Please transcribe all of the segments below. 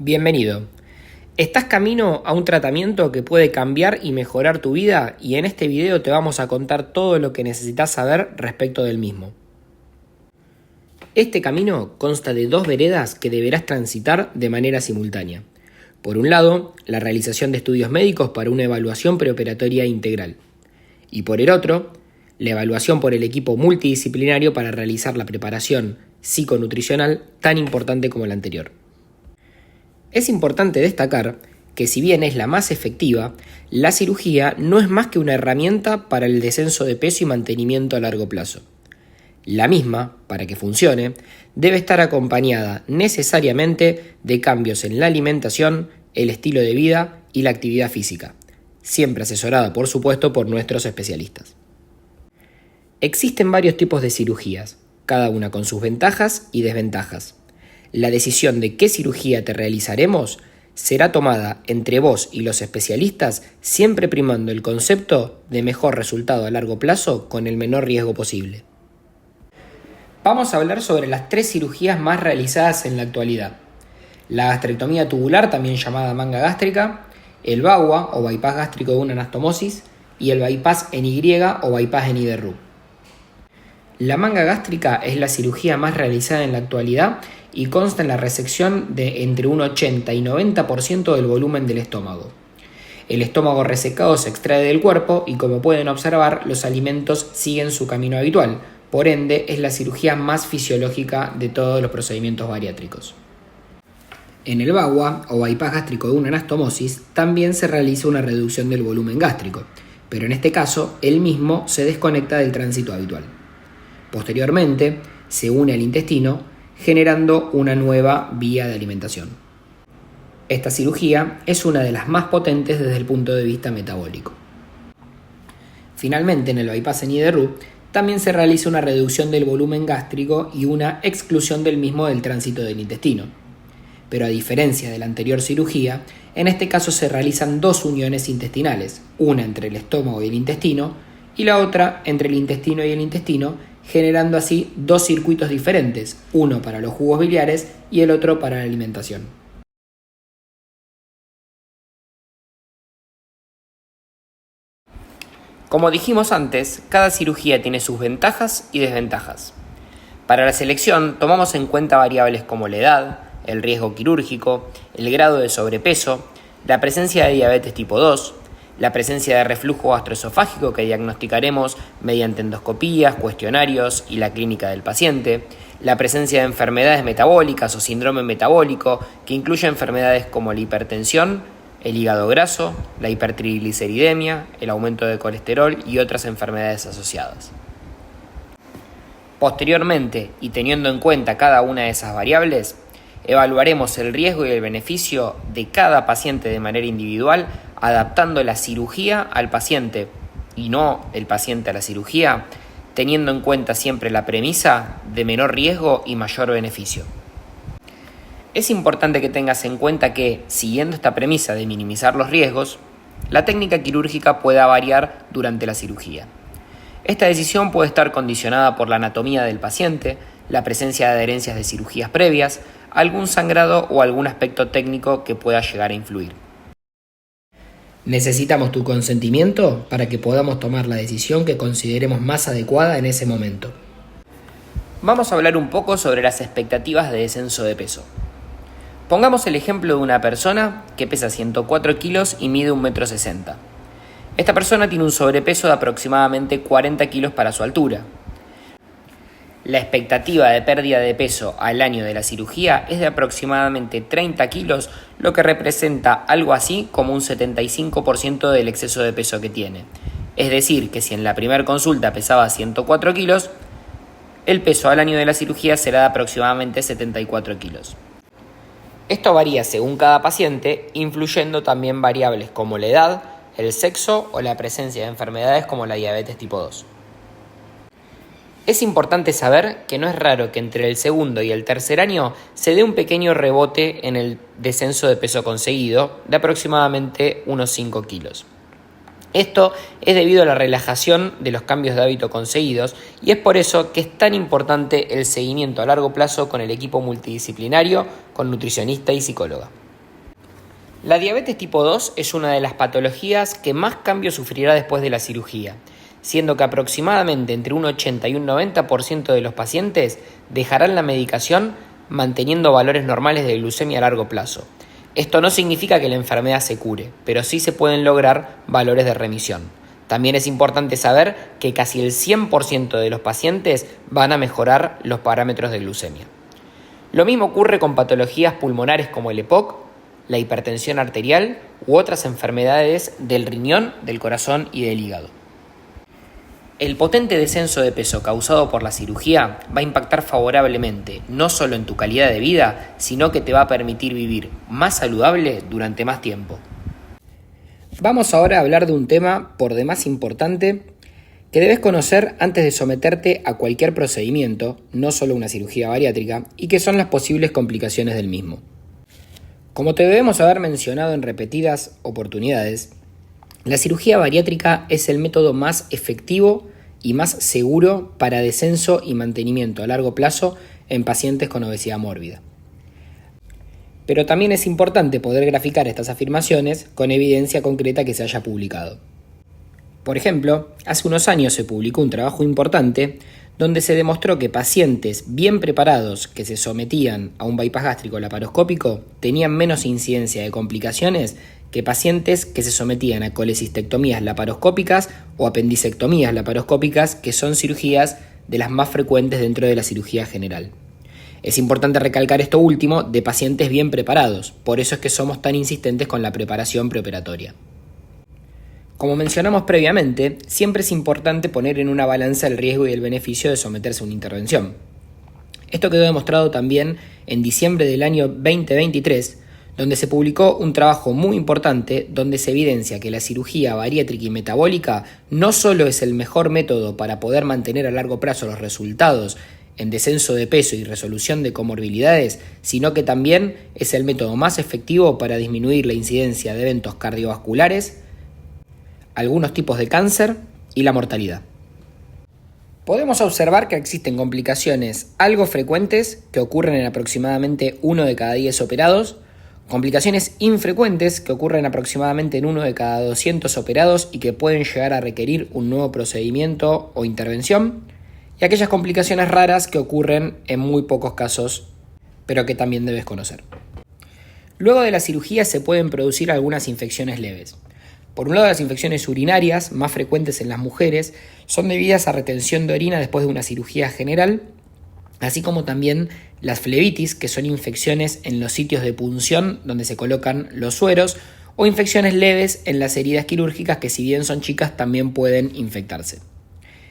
Bienvenido. Estás camino a un tratamiento que puede cambiar y mejorar tu vida y en este video te vamos a contar todo lo que necesitas saber respecto del mismo. Este camino consta de dos veredas que deberás transitar de manera simultánea. Por un lado, la realización de estudios médicos para una evaluación preoperatoria integral. Y por el otro, la evaluación por el equipo multidisciplinario para realizar la preparación psiconutricional tan importante como la anterior. Es importante destacar que si bien es la más efectiva, la cirugía no es más que una herramienta para el descenso de peso y mantenimiento a largo plazo. La misma, para que funcione, debe estar acompañada necesariamente de cambios en la alimentación, el estilo de vida y la actividad física, siempre asesorada por supuesto por nuestros especialistas. Existen varios tipos de cirugías, cada una con sus ventajas y desventajas. La decisión de qué cirugía te realizaremos será tomada entre vos y los especialistas, siempre primando el concepto de mejor resultado a largo plazo con el menor riesgo posible. Vamos a hablar sobre las 3 cirugías más realizadas en la actualidad. La gastrectomía tubular, también llamada manga gástrica, el BAUA o bypass gástrico de una anastomosis y el bypass en Y o bypass en I de Roux. La manga gástrica es la cirugía más realizada en la actualidad y consta en la resección de entre un 80 y 90% del volumen del estómago. El estómago resecado se extrae del cuerpo y, como pueden observar, los alimentos siguen su camino habitual. Por ende, es la cirugía más fisiológica de todos los procedimientos bariátricos. En el BAUA o bypass gástrico de una anastomosis también se realiza una reducción del volumen gástrico, pero en este caso el mismo se desconecta del tránsito habitual. Posteriormente, se une al intestino, generando una nueva vía de alimentación. Esta cirugía es una de las más potentes desde el punto de vista metabólico. Finalmente, en el bypass en I de Roux, también se realiza una reducción del volumen gástrico y una exclusión del mismo del tránsito del intestino. Pero a diferencia de la anterior cirugía, en este caso se realizan 2 uniones intestinales, una entre el estómago y el intestino, y la otra entre el intestino y el intestino, generando así 2 circuitos diferentes, uno para los jugos biliares y el otro para la alimentación. Como dijimos antes, cada cirugía tiene sus ventajas y desventajas. Para la selección tomamos en cuenta variables como la edad, el riesgo quirúrgico, el grado de sobrepeso, la presencia de diabetes tipo 2, la presencia de reflujo gastroesofágico que diagnosticaremos mediante endoscopías, cuestionarios y la clínica del paciente, la presencia de enfermedades metabólicas o síndrome metabólico que incluye enfermedades como la hipertensión, el hígado graso, la hipertrigliceridemia, el aumento de colesterol y otras enfermedades asociadas. Posteriormente, y teniendo en cuenta cada una de esas variables, evaluaremos el riesgo y el beneficio de cada paciente de manera individual, adaptando la cirugía al paciente y no el paciente a la cirugía, teniendo en cuenta siempre la premisa de menor riesgo y mayor beneficio. Es importante que tengas en cuenta que, siguiendo esta premisa de minimizar los riesgos, la técnica quirúrgica pueda variar durante la cirugía. Esta decisión puede estar condicionada por la anatomía del paciente, la presencia de adherencias de cirugías previas, algún sangrado o algún aspecto técnico que pueda llegar a influir. Necesitamos tu consentimiento para que podamos tomar la decisión que consideremos más adecuada en ese momento. Vamos a hablar un poco sobre las expectativas de descenso de peso. Pongamos el ejemplo de una persona que pesa 104 kilos y mide 1,60 m. Esta persona tiene un sobrepeso de aproximadamente 40 kilos para su altura. La expectativa de pérdida de peso al año de la cirugía es de aproximadamente 30 kilos, lo que representa algo así como un 75% del exceso de peso que tiene. Es decir, que si en la primera consulta pesaba 104 kilos, el peso al año de la cirugía será de aproximadamente 74 kilos. Esto varía según cada paciente, influyendo también variables como la edad, el sexo o la presencia de enfermedades como la diabetes tipo 2. Es importante saber que no es raro que entre el segundo y el tercer año se dé un pequeño rebote en el descenso de peso conseguido de aproximadamente unos 5 kilos. Esto es debido a la relajación de los cambios de hábito conseguidos y es por eso que es tan importante el seguimiento a largo plazo con el equipo multidisciplinario, con nutricionista y psicóloga. La diabetes tipo 2 es una de las patologías que más cambios sufrirá después de la cirugía, siendo que aproximadamente entre un 80 y un 90% de los pacientes dejarán la medicación manteniendo valores normales de glucemia a largo plazo. Esto no significa que la enfermedad se cure, pero sí se pueden lograr valores de remisión. También es importante saber que casi el 100% de los pacientes van a mejorar los parámetros de glucemia. Lo mismo ocurre con patologías pulmonares como el EPOC, la hipertensión arterial u otras enfermedades del riñón, del corazón y del hígado. El potente descenso de peso causado por la cirugía va a impactar favorablemente no solo en tu calidad de vida, sino que te va a permitir vivir más saludable durante más tiempo. Vamos ahora a hablar de un tema por demás importante que debes conocer antes de someterte a cualquier procedimiento, no solo una cirugía bariátrica, y que son las posibles complicaciones del mismo. Como te debemos haber mencionado en repetidas oportunidades, la cirugía bariátrica es el método más efectivo y más seguro para descenso y mantenimiento a largo plazo en pacientes con obesidad mórbida. Pero también es importante poder graficar estas afirmaciones con evidencia concreta que se haya publicado. Por ejemplo, hace unos años se publicó un trabajo importante donde se demostró que pacientes bien preparados que se sometían a un bypass gástrico laparoscópico tenían menos incidencia de complicaciones que pacientes que se sometían a colecistectomías laparoscópicas o apendicectomías laparoscópicas, que son cirugías de las más frecuentes dentro de la cirugía general. Es importante recalcar esto último de pacientes bien preparados, por eso es que somos tan insistentes con la preparación preoperatoria. Como mencionamos previamente, siempre es importante poner en una balanza el riesgo y el beneficio de someterse a una intervención. Esto quedó demostrado también en diciembre del año 2023, donde se publicó un trabajo muy importante donde se evidencia que la cirugía bariátrica y metabólica no solo es el mejor método para poder mantener a largo plazo los resultados en descenso de peso y resolución de comorbilidades, sino que también es el método más efectivo para disminuir la incidencia de eventos cardiovasculares, algunos tipos de cáncer y la mortalidad. Podemos observar que existen complicaciones algo frecuentes que ocurren en aproximadamente 1 de cada 10 operados, complicaciones infrecuentes que ocurren aproximadamente en 1 de cada 200 operados y que pueden llegar a requerir un nuevo procedimiento o intervención, y aquellas complicaciones raras que ocurren en muy pocos casos, pero que también debes conocer. Luego de la cirugía se pueden producir algunas infecciones leves. Por un lado, las infecciones urinarias, más frecuentes en las mujeres, son debidas a retención de orina después de una cirugía general, así como también las flebitis, que son infecciones en los sitios de punción donde se colocan los sueros, o infecciones leves en las heridas quirúrgicas que, si bien son chicas, también pueden infectarse.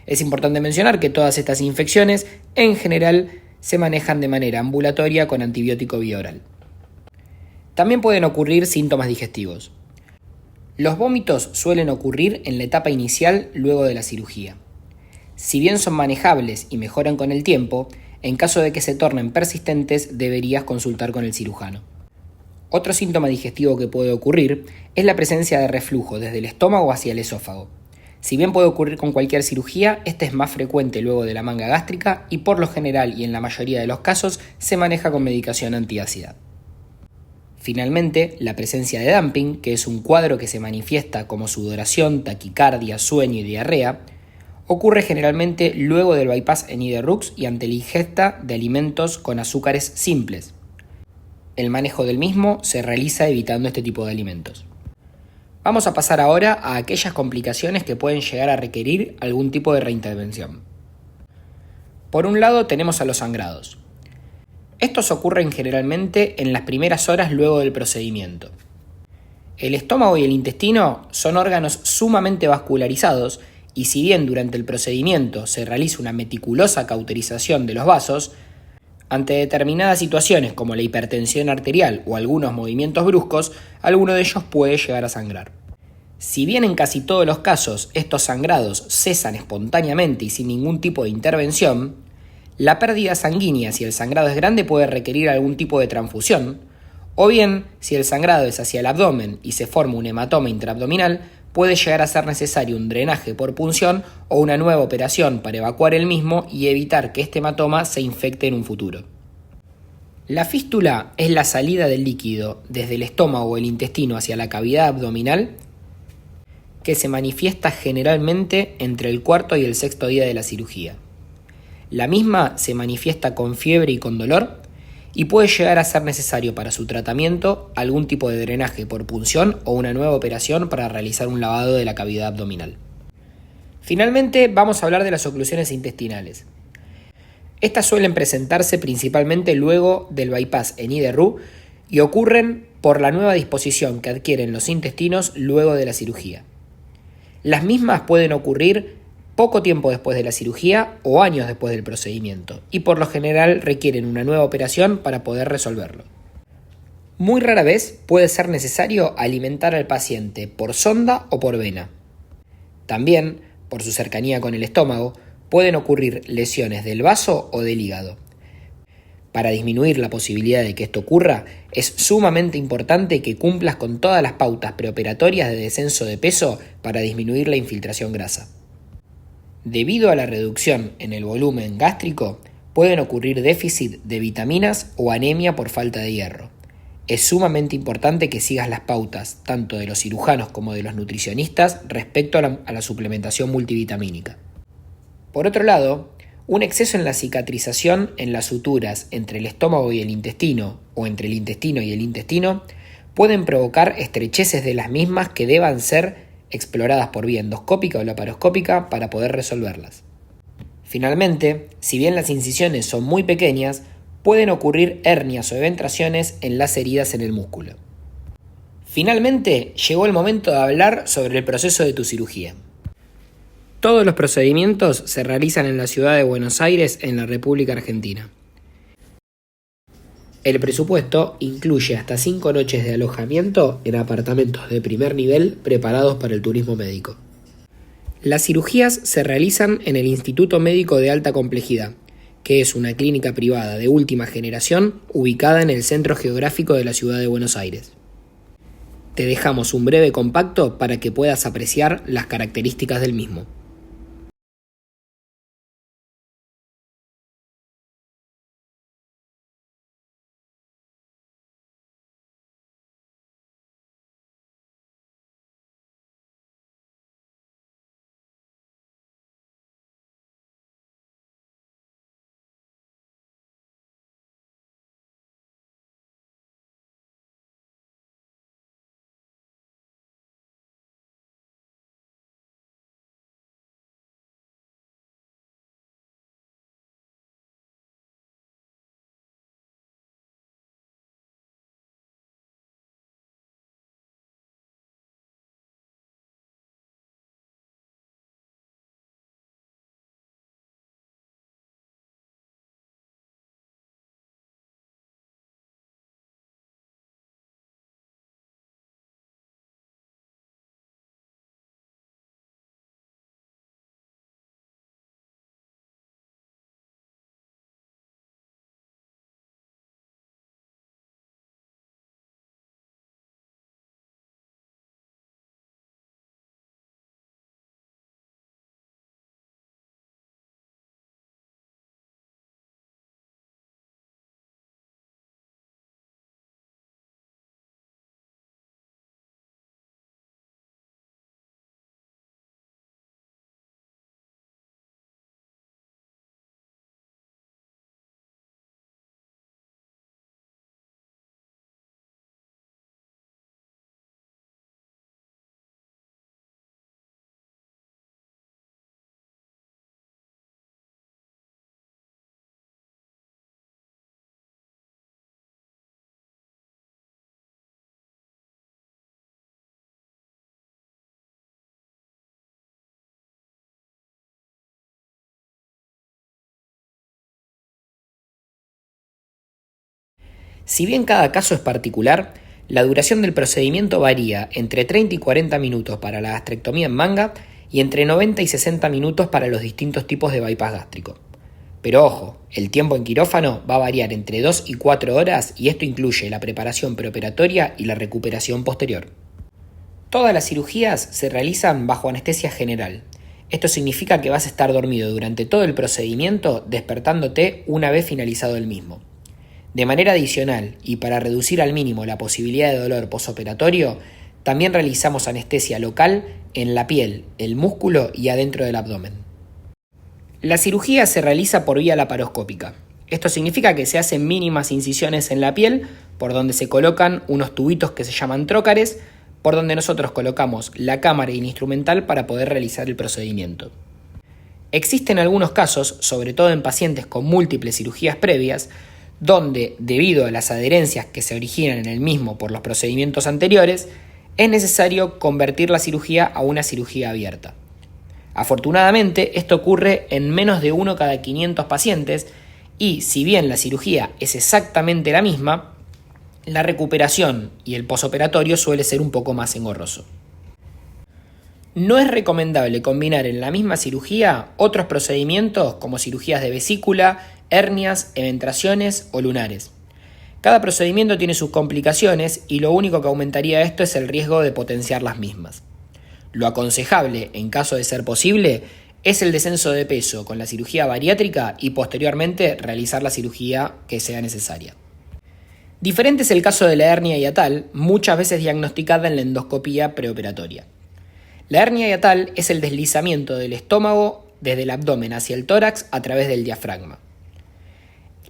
Es importante mencionar que todas estas infecciones en general se manejan de manera ambulatoria con antibiótico vía oral. También pueden ocurrir síntomas digestivos. Los vómitos suelen ocurrir en la etapa inicial luego de la cirugía. Si bien son manejables y mejoran con el tiempo, en caso de que se tornen persistentes deberías consultar con el cirujano. Otro síntoma digestivo que puede ocurrir es la presencia de reflujo desde el estómago hacia el esófago. Si bien puede ocurrir con cualquier cirugía, este es más frecuente luego de la manga gástrica y por lo general y en la mayoría de los casos se maneja con medicación antiácida. Finalmente, la presencia de dumping, que es un cuadro que se manifiesta como sudoración, taquicardia, sueño y diarrea, ocurre generalmente luego del bypass en IDE-RUX y ante la ingesta de alimentos con azúcares simples. El manejo del mismo se realiza evitando este tipo de alimentos. Vamos a pasar ahora a aquellas complicaciones que pueden llegar a requerir algún tipo de reintervención. Por un lado tenemos a los sangrados. Estos ocurren generalmente en las primeras horas luego del procedimiento. El estómago y el intestino son órganos sumamente vascularizados y si bien durante el procedimiento se realiza una meticulosa cauterización de los vasos, ante determinadas situaciones como la hipertensión arterial o algunos movimientos bruscos, alguno de ellos puede llegar a sangrar. Si bien en casi todos los casos estos sangrados cesan espontáneamente y sin ningún tipo de intervención, la pérdida sanguínea, si el sangrado es grande, puede requerir algún tipo de transfusión, o bien, si el sangrado es hacia el abdomen y se forma un hematoma intraabdominal, puede llegar a ser necesario un drenaje por punción o una nueva operación para evacuar el mismo y evitar que este hematoma se infecte en un futuro. La fístula es la salida del líquido desde el estómago o el intestino hacia la cavidad abdominal que se manifiesta generalmente entre el cuarto y el sexto día de la cirugía. La misma se manifiesta con fiebre y con dolor y puede llegar a ser necesario para su tratamiento algún tipo de drenaje por punción o una nueva operación para realizar un lavado de la cavidad abdominal. Finalmente, vamos a hablar de las oclusiones intestinales. Estas suelen presentarse principalmente luego del bypass en IDRU y ocurren por la nueva disposición que adquieren los intestinos luego de la cirugía. Las mismas pueden ocurrir poco tiempo después de la cirugía o años después del procedimiento y por lo general requieren una nueva operación para poder resolverlo. Muy rara vez puede ser necesario alimentar al paciente por sonda o por vena. También, por su cercanía con el estómago, pueden ocurrir lesiones del vaso o del hígado. Para disminuir la posibilidad de que esto ocurra, es sumamente importante que cumplas con todas las pautas preoperatorias de descenso de peso para disminuir la infiltración grasa. Debido a la reducción en el volumen gástrico, pueden ocurrir déficit de vitaminas o anemia por falta de hierro. Es sumamente importante que sigas las pautas, tanto de los cirujanos como de los nutricionistas, respecto a la suplementación multivitamínica. Por otro lado, un exceso en la cicatrización en las suturas entre el estómago y el intestino, o entre el intestino y el intestino, pueden provocar estrecheces de las mismas que deban ser exploradas por vía endoscópica o laparoscópica para poder resolverlas. Finalmente, si bien las incisiones son muy pequeñas, pueden ocurrir hernias o eventraciones en las heridas en el músculo. Finalmente, llegó el momento de hablar sobre el proceso de tu cirugía. Todos los procedimientos se realizan en la ciudad de Buenos Aires, en la República Argentina. El presupuesto incluye hasta 5 noches de alojamiento en apartamentos de primer nivel preparados para el turismo médico. Las cirugías se realizan en el Instituto Médico de Alta Complejidad, que es una clínica privada de última generación ubicada en el centro geográfico de la ciudad de Buenos Aires. Te dejamos un breve compacto para que puedas apreciar las características del mismo. Si bien cada caso es particular, la duración del procedimiento varía entre 30 y 40 minutos para la gastrectomía en manga y entre 90 y 60 minutos para los distintos tipos de bypass gástrico. Pero ojo, el tiempo en quirófano va a variar entre 2 y 4 horas y esto incluye la preparación preoperatoria y la recuperación posterior. Todas las cirugías se realizan bajo anestesia general. Esto significa que vas a estar dormido durante todo el procedimiento, despertándote una vez finalizado el mismo. De manera adicional, y para reducir al mínimo la posibilidad de dolor posoperatorio, también realizamos anestesia local en la piel, el músculo y adentro del abdomen. La cirugía se realiza por vía laparoscópica. Esto significa que se hacen mínimas incisiones en la piel, por donde se colocan unos tubitos que se llaman trócares, por donde nosotros colocamos la cámara y el instrumental para poder realizar el procedimiento. Existen algunos casos, sobre todo en pacientes con múltiples cirugías previas, donde, debido a las adherencias que se originan en el mismo por los procedimientos anteriores, es necesario convertir la cirugía a una cirugía abierta. Afortunadamente, esto ocurre en menos de 1 cada 500 pacientes y, si bien la cirugía es exactamente la misma, la recuperación y el posoperatorio suele ser un poco más engorroso. No es recomendable combinar en la misma cirugía otros procedimientos como cirugías de vesícula, hernias, eventraciones o lunares. Cada procedimiento tiene sus complicaciones y lo único que aumentaría esto es el riesgo de potenciar las mismas. Lo aconsejable, en caso de ser posible, es el descenso de peso con la cirugía bariátrica y posteriormente realizar la cirugía que sea necesaria. Diferente es el caso de la hernia hiatal, muchas veces diagnosticada en la endoscopía preoperatoria. La hernia hiatal es el deslizamiento del estómago desde el abdomen hacia el tórax a través del diafragma.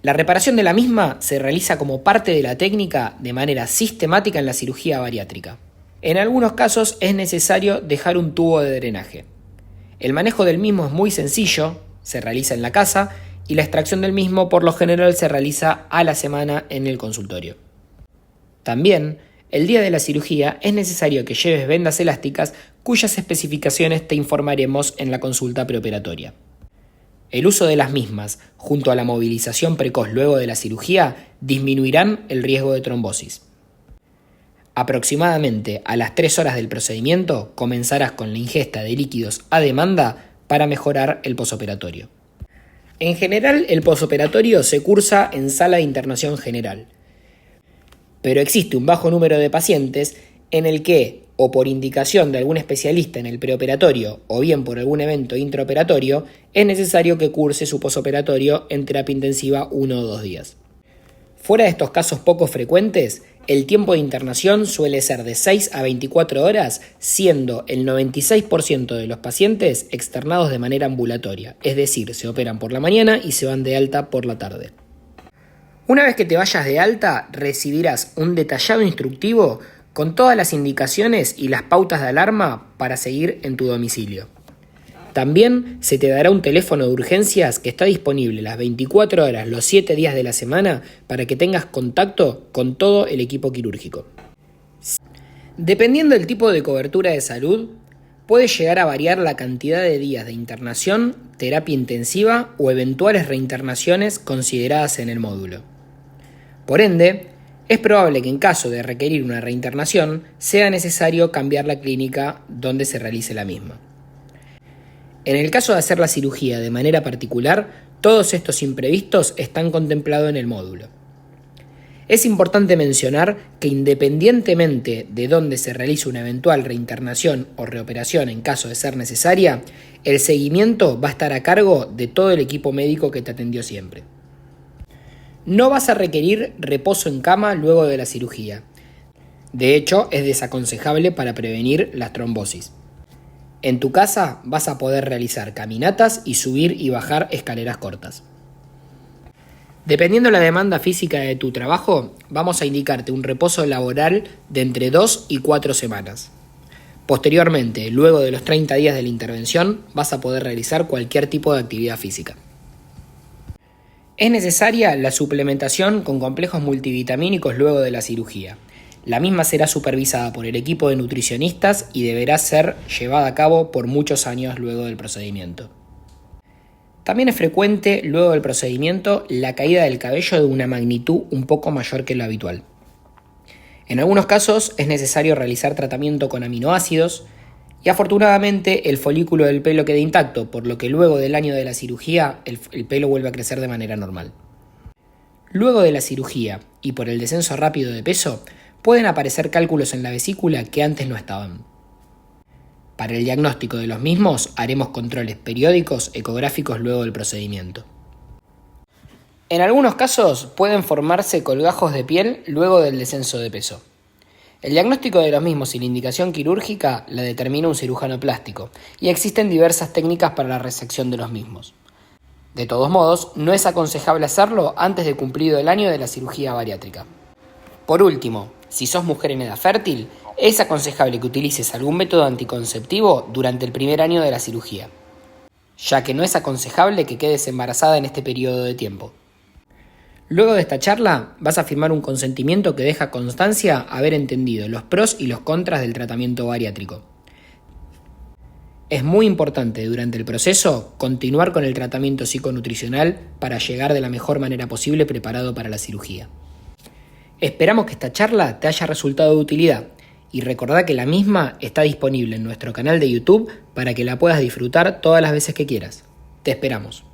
La reparación de la misma se realiza como parte de la técnica de manera sistemática en la cirugía bariátrica. En algunos casos es necesario dejar un tubo de drenaje. El manejo del mismo es muy sencillo, se realiza en la casa y la extracción del mismo por lo general se realiza a la semana en el consultorio. También, el día de la cirugía es necesario que lleves vendas elásticas cuyas especificaciones te informaremos en la consulta preoperatoria. El uso de las mismas, junto a la movilización precoz luego de la cirugía, disminuirán el riesgo de trombosis. Aproximadamente a las 3 horas del procedimiento comenzarás con la ingesta de líquidos a demanda para mejorar el posoperatorio. En general, el posoperatorio se cursa en sala de internación general, pero existe un bajo número de pacientes en el que, o por indicación de algún especialista en el preoperatorio o bien por algún evento intraoperatorio, es necesario que curse su posoperatorio en terapia intensiva 1 o 2 días. Fuera de estos casos poco frecuentes, el tiempo de internación suele ser de 6 a 24 horas, siendo el 96% de los pacientes externados de manera ambulatoria, es decir, se operan por la mañana y se van de alta por la tarde. Una vez que te vayas de alta, recibirás un detallado instructivo con todas las indicaciones y las pautas de alarma para seguir en tu domicilio. También se te dará un teléfono de urgencias que está disponible las 24 horas, los 7 días de la semana, para que tengas contacto con todo el equipo quirúrgico. Dependiendo del tipo de cobertura de salud, puede llegar a variar la cantidad de días de internación, terapia intensiva o eventuales reinternaciones consideradas en el módulo. Por ende, es probable que en caso de requerir una reinternación, sea necesario cambiar la clínica donde se realice la misma. En el caso de hacer la cirugía de manera particular, todos estos imprevistos están contemplados en el módulo. Es importante mencionar que independientemente de dónde se realice una eventual reinternación o reoperación en caso de ser necesaria, el seguimiento va a estar a cargo de todo el equipo médico que te atendió siempre. No vas a requerir reposo en cama luego de la cirugía. De hecho, es desaconsejable para prevenir las trombosis. En tu casa vas a poder realizar caminatas y subir y bajar escaleras cortas. Dependiendo de la demanda física de tu trabajo, vamos a indicarte un reposo laboral de entre 2 y 4 semanas. Posteriormente, luego de los 30 días de la intervención, vas a poder realizar cualquier tipo de actividad física. Es necesaria la suplementación con complejos multivitamínicos luego de la cirugía. La misma será supervisada por el equipo de nutricionistas y deberá ser llevada a cabo por muchos años luego del procedimiento. También es frecuente luego del procedimiento la caída del cabello de una magnitud un poco mayor que lo habitual. En algunos casos es necesario realizar tratamiento con aminoácidos y afortunadamente el folículo del pelo queda intacto, por lo que luego del año de la cirugía el pelo vuelve a crecer de manera normal. Luego de la cirugía y por el descenso rápido de peso, pueden aparecer cálculos en la vesícula que antes no estaban. Para el diagnóstico de los mismos haremos controles periódicos ecográficos luego del procedimiento. En algunos casos pueden formarse colgajos de piel luego del descenso de peso. El diagnóstico de los mismos y la indicación quirúrgica la determina un cirujano plástico, y existen diversas técnicas para la resección de los mismos. De todos modos, no es aconsejable hacerlo antes de cumplido el año de la cirugía bariátrica. Por último, si sos mujer en edad fértil, es aconsejable que utilices algún método anticonceptivo durante el primer año de la cirugía, ya que no es aconsejable que quedes embarazada en este periodo de tiempo. Luego de esta charla, vas a firmar un consentimiento que deja constancia haber entendido los pros y los contras del tratamiento bariátrico. Es muy importante durante el proceso continuar con el tratamiento psiconutricional para llegar de la mejor manera posible preparado para la cirugía. Esperamos que esta charla te haya resultado de utilidad y recordá que la misma está disponible en nuestro canal de YouTube para que la puedas disfrutar todas las veces que quieras. Te esperamos.